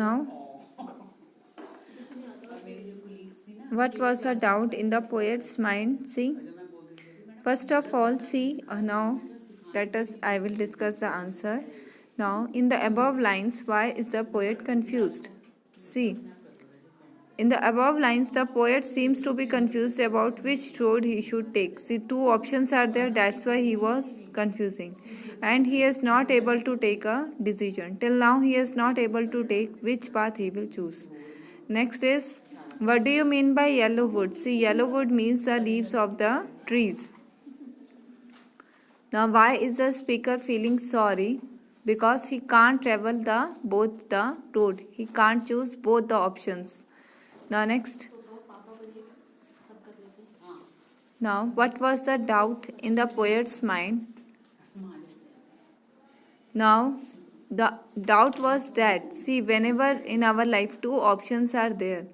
Now, what was the doubt in the poet's mind? See, first of all, see, now I will discuss the answer. Now, in the above lines, why is the poet confused? See, in the above lines, the poet seems to be confused about which road he should take. See, two options are there, that's why he was confusing. And he is not able to take a decision. Till now, he is not able to take which path he will choose. Next is, what do you mean by yellow wood? See, yellow wood means the leaves of the trees. Now, why is the speaker feeling sorry? Because he can't travel both the road. He can't choose both the options. Now, next. Now, what was the doubt in the poet's mind? Now, the doubt was that, see, whenever in our life two options are there,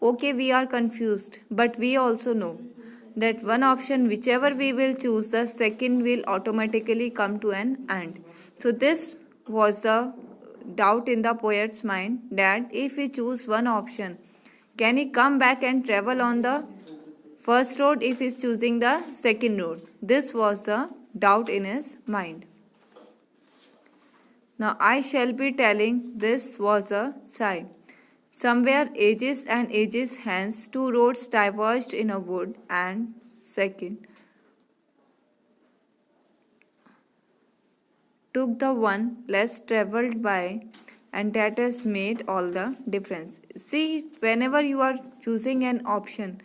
okay, we are confused, but we also know that one option, whichever we will choose, the second will automatically come to an end. So, this was the doubt in the poet's mind that if we choose one option, can he come back and travel on the first road if he is choosing the second road? This was the doubt in his mind. Now, I shall be telling, this was a sigh. Somewhere ages and ages hence, two roads diverged in a wood, and second took the one less travelled by, and that has made all the difference. See, whenever you are choosing an option,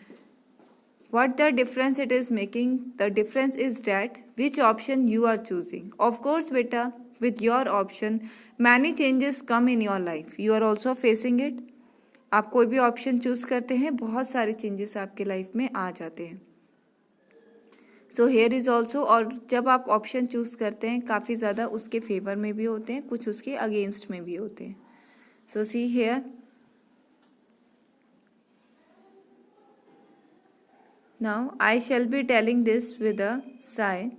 what the difference it is making? The difference is that which option you are choosing. Of course, beta, with your option, many changes come in your life. You are also facing it. आप कोई भी option choose करते हैं, बहुत सारे changes आपके life में आ जाते हैं. सो हेयर इज ऑल्सो, और जब आप ऑप्शन चूज करते हैं काफ़ी ज़्यादा उसके फेवर में भी होते हैं, कुछ उसके अगेंस्ट में भी होते हैं. सो see here, now I shall be telling this with a sigh.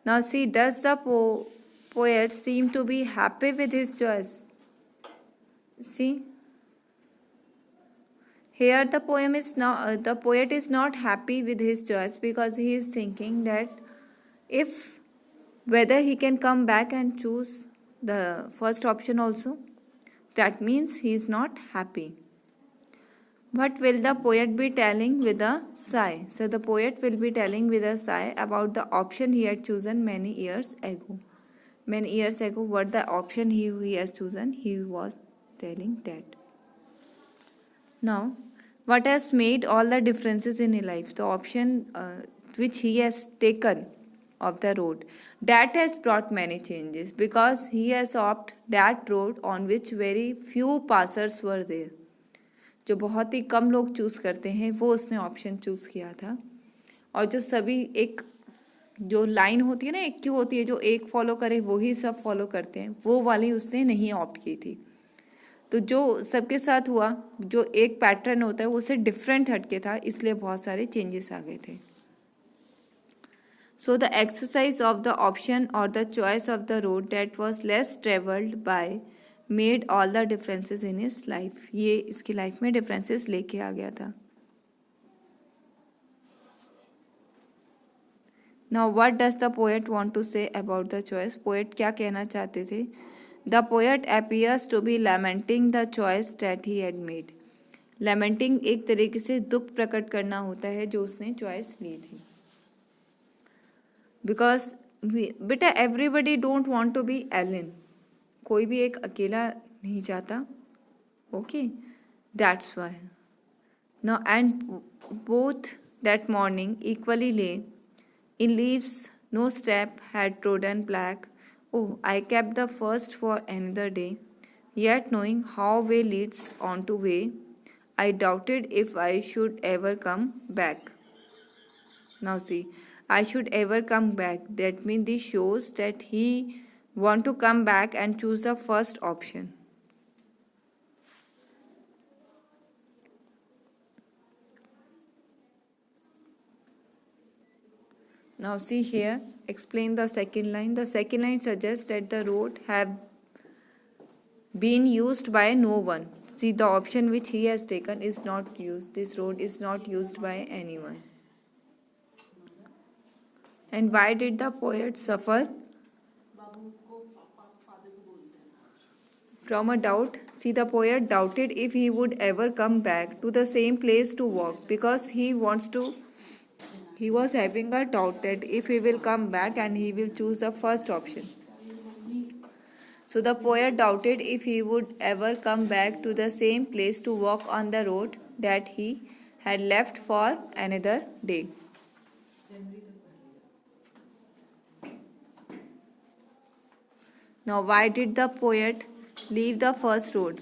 Now see, does the poet seem to be happy with his choice? See, here the poet is not happy with his choice because he is thinking that if whether he can come back and choose the first option also, that means he is not happy. What will the poet be telling with a sigh? So the poet will be telling with a sigh about the option he had chosen many years ago. Many years ago, what the option he has chosen, he was telling that. Now, what has made all the differences in his life? The option which he has taken of the road, that has brought many changes because he has opted that road on which very few passers were there. जो बहुत ही कम लोग choose करते हैं वो उसने option choose किया था. और जो सभी एक जो लाइन होती है ना, एक क्यों होती है, जो एक फॉलो करे वो ही सब फॉलो करते हैं, वो वाली उसने नहीं ऑप्ट की थी. तो जो सबके साथ हुआ, जो एक पैटर्न होता है वो उससे डिफरेंट हटके था, इसलिए बहुत सारे चेंजेस आ गए थे. So the exercise of the option और the choice of the road that was less travelled by made all the differences in his life. ये इसकी लाइफ में डिफरेंसेस लेके आ गया था. Now what does the poet want to say about the choice? Poet क्या कहना चाहते थे? The poet appears to be lamenting the choice that he had made. Lamenting एक तरीके से दुख प्रकट करना होता है जो उसने चॉइस ली थी. बिकॉज बेटा everybody don't want to be alone. कोई भी एक अकेला नहीं चाहता. Okay, that's why. Now and both that morning equally lay in leaves no step had trodden black. Oh, I kept the first for another day, yet knowing how way leads on to way, I doubted if I should ever come back. Now see, I should ever come back. That means this shows that he want to come back and choose the first option. Now see here, explain the second line. The second line suggests that the road have been used by no one. See, the option which he has taken is not used. This road is not used by anyone. And why did the poet suffer from a doubt? See, the poet doubted if he would ever come back to the same place to walk, because he was having a doubt that if he will come back, and he will choose the first option. So the poet doubted if he would ever come back to the same place to walk on the road that he had left for another day. Now, why did the poet leave the first road?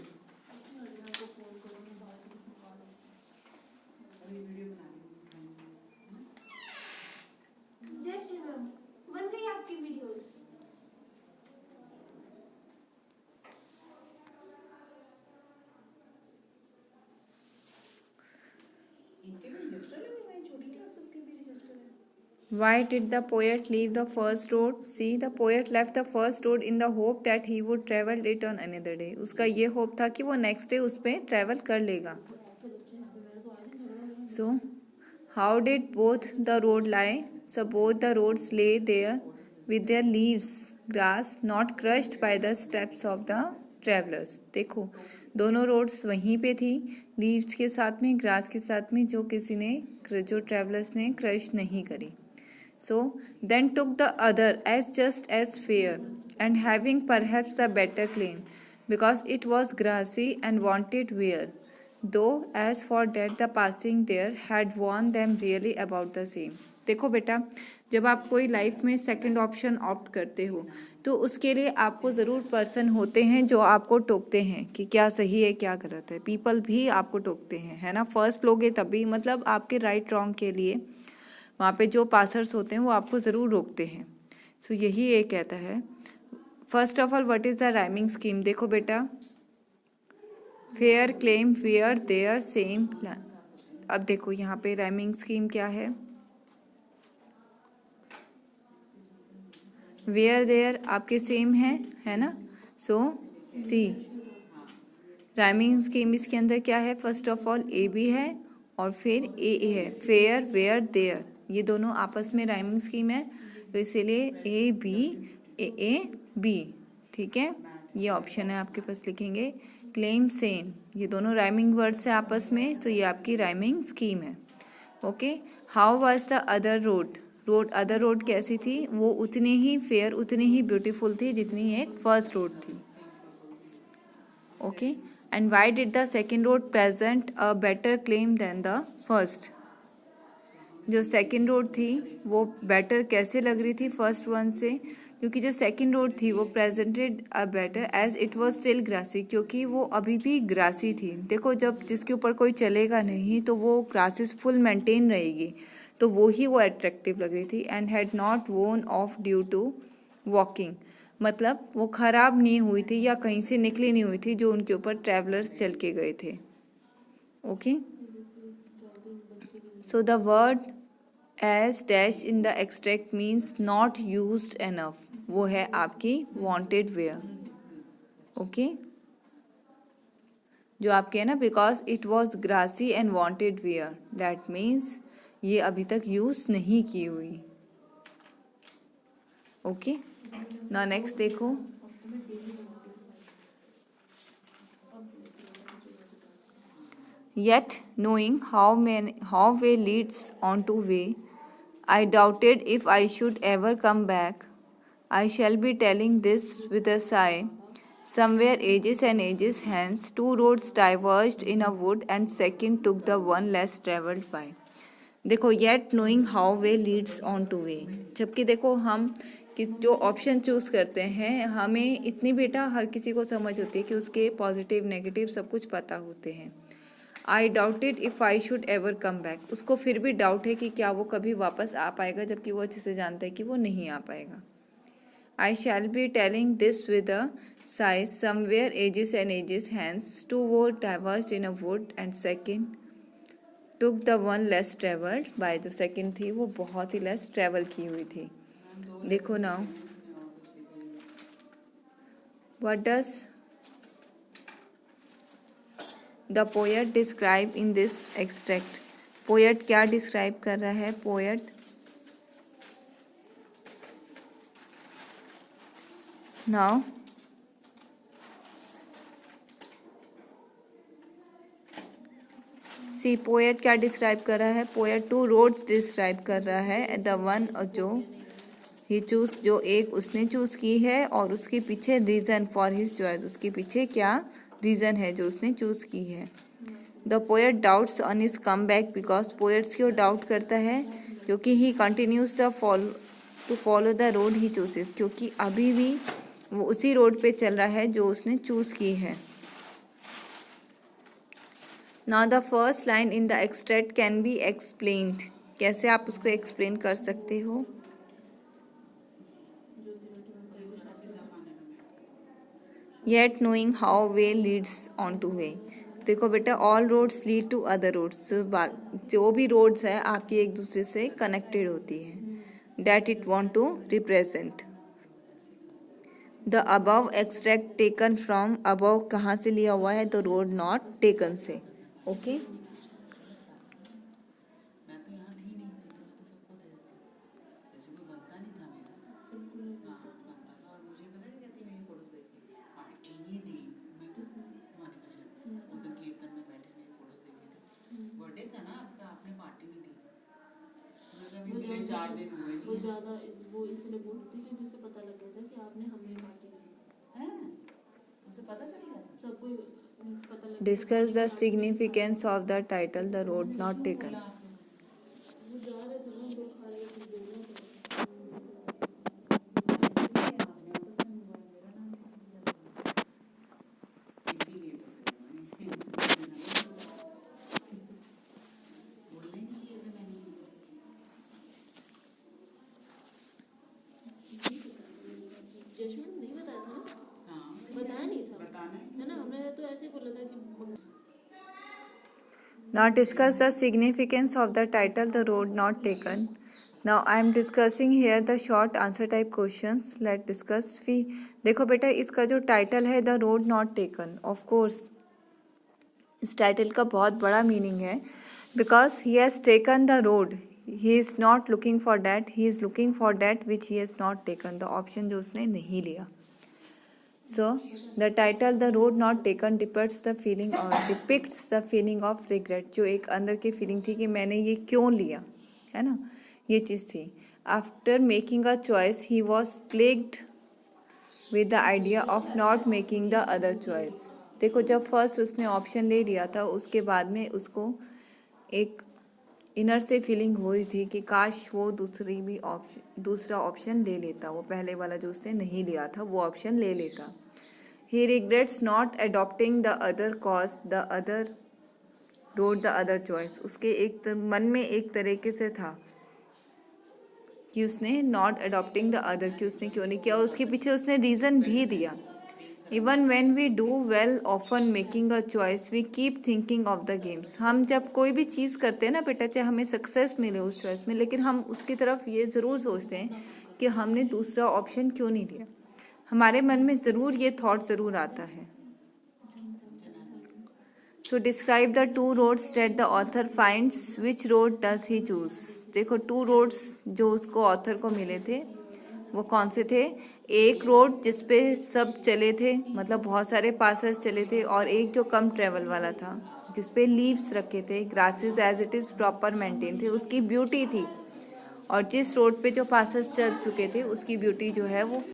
Just बन गई आपकी videos. Why did the poet leave the first road? See, the poet left the first road in the hope that he would travel it on another day. उसका ये hope था कि वो next day उस पर ट्रैवल कर लेगा. So, how did both the road lie? So both the roads lay there with their leaves, grass, not crushed by the steps of the travelers. देखो, दोनों रोड्स वहीं पे थी, लीव्स के साथ में, ग्रास के साथ में, जो ट्रैवलर्स ने क्रश नहीं करी. So then took the other as just as fair, and having perhaps a better claim, because it was grassy and wanted wear, though as for that the passing there had warned them really about the same. देखो बेटा, जब आप कोई life में second option opt करते हो तो उसके लिए आपको ज़रूर पर्सन होते हैं जो आपको टोकते हैं कि क्या सही है क्या गलत है. पीपल भी आपको टोकते हैं, है ना. फर्स्ट लोगे तभी, मतलब आपके राइट रॉन्ग के लिए वहाँ पे जो पासर्स होते हैं वो आपको ज़रूर रोकते हैं. सो यही ये कहता है. First of all, what is the rhyming scheme? देखो बेटा, fair, claim, where, there, same. अब देखो यहाँ पे राइमिंग स्कीम क्या है. वेयर, देयर आपके सेम है ना. सो सी, राइमिंग स्कीम इसके अंदर क्या है? First of all A B है और फिर ए है. फेयर, वेयर, देयर ये दोनों आपस में राइमिंग स्कीम है, तो इसीलिए ए बी ए बी. ठीक है, ये ऑप्शन है आपके पास. लिखेंगे क्लेम, सेम, ये दोनों राइमिंग वर्ड्स है आपस में, तो ये आपकी राइमिंग स्कीम है. Okay. How was the other road? Other road कैसी थी? वो उतनी ही फेयर, उतनी ही ब्यूटीफुल थी जितनी एक फर्स्ट रोड थी. Okay. And why did the second road present a better claim than the first? जो सेकेंड रोड थी वो बेटर कैसे लग रही थी फर्स्ट वन से? क्योंकि जो सेकेंड रोड थी वो presented a better as it was still grassy, क्योंकि वो अभी भी ग्रासी थी. देखो, जब जिसके ऊपर कोई चलेगा नहीं तो वो ग्रासेस फुल मेंटेन रहेगी, तो वो ही वो अट्रैक्टिव लग रही थी. एंड हैड नॉट वोन ऑफ ड्यू टू वॉकिंग, मतलब वो ख़राब नहीं हुई थी या कहीं से निकली नहीं हुई थी जो उनके ऊपर ट्रैवलर्स चल के गए थे. Okay. So the word as dash in the extract means not used enough, वो है आपकी वांटेड वेयर. ओके. जो आपके है ना, because it was grassy and wanted wear, that means ये अभी तक यूज नहीं की हुई. ओके. ना नेक्स्ट देखो. Yet knowing how way leads on to way, I doubted if I should ever come back. I shall be telling this with a sigh. Somewhere ages and ages hence, two roads diverged in a wood, and second took the one less travelled by. देखो, yet knowing how way leads on to वे, जबकि देखो हम जो option choose करते हैं हमें इतनी बेटा हर किसी को समझ होती है कि उसके पॉजिटिव नेगेटिव सब कुछ पता होते हैं. आई doubted if I should ever come back, उसको फिर भी डाउट है कि क्या वो कभी वापस आ पाएगा, जबकि वो अच्छे से जानता है कि वो नहीं आ पाएगा. I shall be telling this with a sigh, somewhere ages and ages hence, two वो diverged in a wood, and second took the one less travelled by. जो सेकेंड थी वो बहुत ही लेस ट्रेवल की हुई थी. देखो now, what does the poet describe in this extract, poet क्या डिस्क्राइब कर रहा है? पोएट नाउ सी, पोएट क्या डिस्क्राइब कर रहा है? पोएट टू रोड्स डिस्क्राइब कर रहा है, द वन जो ही चूज, जो एक उसने चूज की है और उसके पीछे रीजन फॉर हिज चॉइस, उसके पीछे क्या रीजन है जो उसने चूज की है। The poet doubts on his come back because, poets क्यों डाउट करता है? क्योंकि ही continues the two follow the road he chooses, क्योंकि अभी भी वो उसी रोड पे चल रहा है जो उसने चूज की है। Now the first line in the extract can be explained, कैसे आप उसको एक्सप्लेन कर सकते हो? Yet knowing how way leads on to way, देखो बेटा all roads lead to other roads, जो भी रोड्स है आपकी एक दूसरे से कनेक्टेड होती है। That it want to represent. The above extract taken from, above कहाँ से लिया हुआ है? द रोड नॉट टेकन से। ओके वो ज़्यादा वो इसलिए बोलती थी क्योंकि उसे पता लग गया था कि आपने हमें पार्टी दी है, उसे पता चल गया था, सबको पता लग गया। Discuss the significance of the title the road not taken. वो जा रहे थे ना, दो खा रहे थे, बोलना था। जजमेंट नहीं बताया था ना? बताया नहीं था है ना, हमने तो ऐसे ही बोला था कि Now discuss the significance of the title the road not taken. Now I am discussing here the short answer type questions. Let's discuss फी, देखो बेटा इसका जो टाइटल है the road not taken, of course इस टाइटल का बहुत बड़ा meaning है, because he has taken the road, he is not looking for that, he is looking for that which he has not taken, the option जो उसने नहीं लिया। So the title the road not taken depicts the feeling of regret, जो एक अंदर की feeling थी कि मैंने ये क्यों लिया, है ना, ये चीज़ थी। After making a choice he was plagued with the idea of not making the other choice, देखो जब फर्स्ट उसने ऑप्शन ले लिया था उसके बाद में उसको एक इनर से फीलिंग हो रही थी कि काश वो दूसरा ऑप्शन ले लेता, वो पहले वाला जो उसने नहीं लिया था वो ऑप्शन ले लेता। He regrets not adopting the other cause the other road the other choice, उसके मन में एक तरीके से था कि उसने नॉट अडॉप्टिंग द अदर, कि उसने क्यों नहीं किया, और उसके पीछे उसने रीज़न भी दिया। Even when we do well often making a choice we keep thinking of the games, हम जब कोई भी चीज़ करते हैं ना बेटा, चाहे हमें सक्सेस मिले उस चॉइस में, लेकिन हम उसकी तरफ ये ज़रूर सोचते हैं कि हमने दूसरा ऑप्शन क्यों नहीं लिया, हमारे मन में ज़रूर ये थॉट ज़रूर आता है। So describe the two roads that the author finds, which road does he choose, देखो टू रोड्स जो उसको ऑथर को मिले थे वो कौन से थे? एक रोड जिसपे सब चले थे, मतलब बहुत सारे पासेस चले थे, और एक जो कम ट्रेवल वाला था जिसपे लीव्स रखे थे, grasses as it is proper maintain थे, उसकी ब्यूटी थी, और जिस रोड पे जो पासेस चल चुके थे उसकी ब्यूटी जो है वो